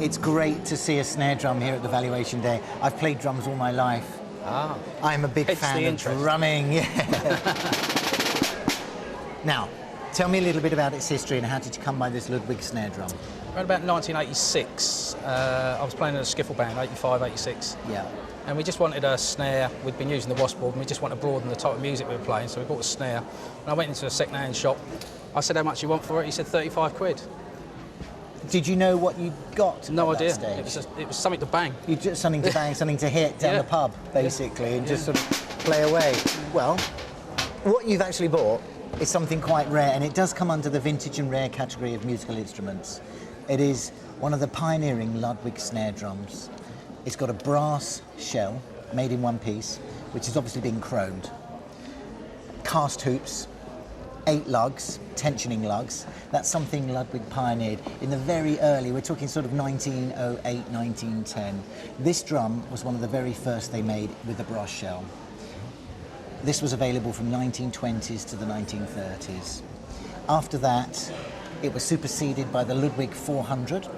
It's great to see a snare drum here at the Valuation Day. I've played drums all my life. Ah. I'm a big fan of drumming, yeah. Now, tell me a little bit about its history and how did you come by this Ludwig snare drum? Around about 1986, I was playing in a skiffle band, 85, 86. Yeah. And we just wanted a snare. We'd been using the washboard and we just wanted to broaden the type of music we were playing, so we bought a snare. And I went into a second-hand shop. I said, how much you want for it? He said, 35 quid. Did you know what you got? No at idea. That stage? It was something to bang. You just something to bang, something to hit down the pub, basically, and just sort of play away. Well, what you've actually bought is something quite rare, and it does come under the vintage and rare category of musical instruments. It is one of the pioneering Ludwig snare drums. It's got a brass shell made in one piece, which has obviously been chromed. Cast hoops, 8 lugs, tensioning lugs. That's something Ludwig pioneered in the very early, we're talking sort of 1908, 1910. This drum was one of the very first they made with a brass shell. This was available from 1920s to the 1930s. After that, it was superseded by the Ludwig 400,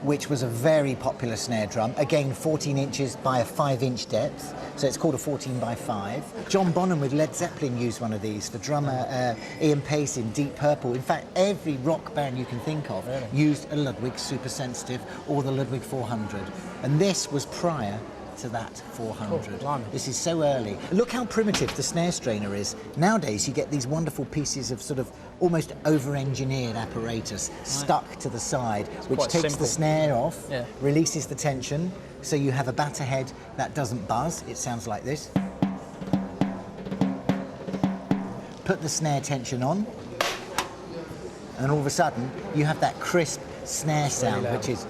which was a very popular snare drum. Again, 14 inches by a 5-inch depth, so it's called a 14 by 5. John Bonham with Led Zeppelin used one of these for drummer Ian Pace in Deep Purple. In fact, every rock band you can think of used a Ludwig Super Sensitive or the Ludwig 400. And this was prior to that 400. Oh, this is so early. Look how primitive the snare strainer is. Nowadays you get these wonderful pieces of sort of almost over-engineered apparatus stuck to the side, which takes the snare off, releases the tension, so you have a batter head that doesn't buzz. It sounds like this. Put the snare tension on, and all of a sudden you have that crisp snare sound, which is...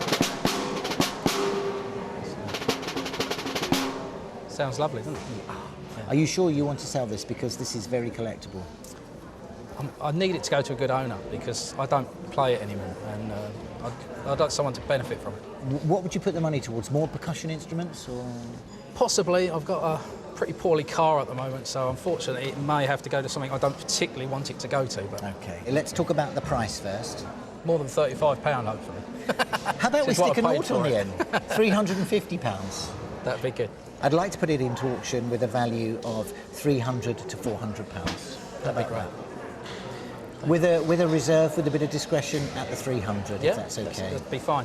Sounds lovely, doesn't it? Are you sure you want to sell this? Because this is very collectible. I need it to go to a good owner because I don't play it anymore, and I'd like someone to benefit from it. What would you put the money towards? More percussion instruments, or...? Possibly. I've got a pretty poorly car at the moment, so unfortunately it may have to go to something I don't particularly want it to go to. But okay, let's talk about the price first. More than £35, hopefully. How about we stick a nought on the end? £350. That'd be good. I'd like to put it into auction with a value of £300 to £400. That'd be great. With a reserve, with a bit of discretion at the 300, if that's okay. That'd be fine.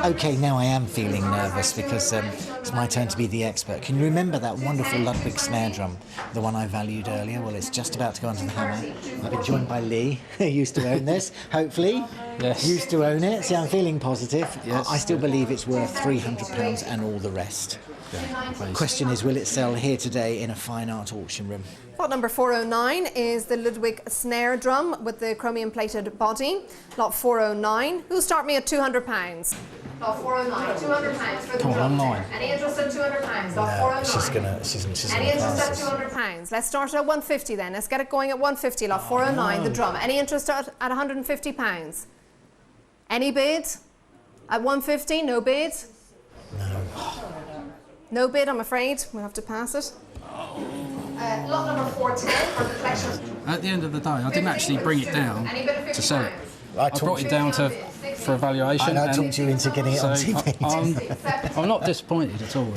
Okay, now I am feeling nervous because it's my turn to be the expert. Can you remember that wonderful Ludwig snare drum, the one I valued earlier? Well, it's just about to go onto the hammer. I've been joined by Lee, who used to own this, hopefully. Yes. Used to own it. See, I'm feeling positive. Yes. I still believe it's worth £300 and all the rest. Yeah, question is, will it sell here today in a fine art auction room? Lot number 409 is the Ludwig snare drum with the chromium plated body. Lot 409. Who'll start me at £200? Lot 409, £200 for the drum. Any interest at £200? Lot 409. She's Any interest at £200? Let's start at 150 then. Let's get it going at 150. Lot 409, the drum. Any interest at £150? Any bid? At 150? No bid? No. No bid, I'm afraid. We'll have to pass it. Lot number 410 for the collection. At the end of the day, I didn't actually bring it down to sell it. I brought it down for evaluation. I talked you into getting it on TV. I'm not disappointed at all.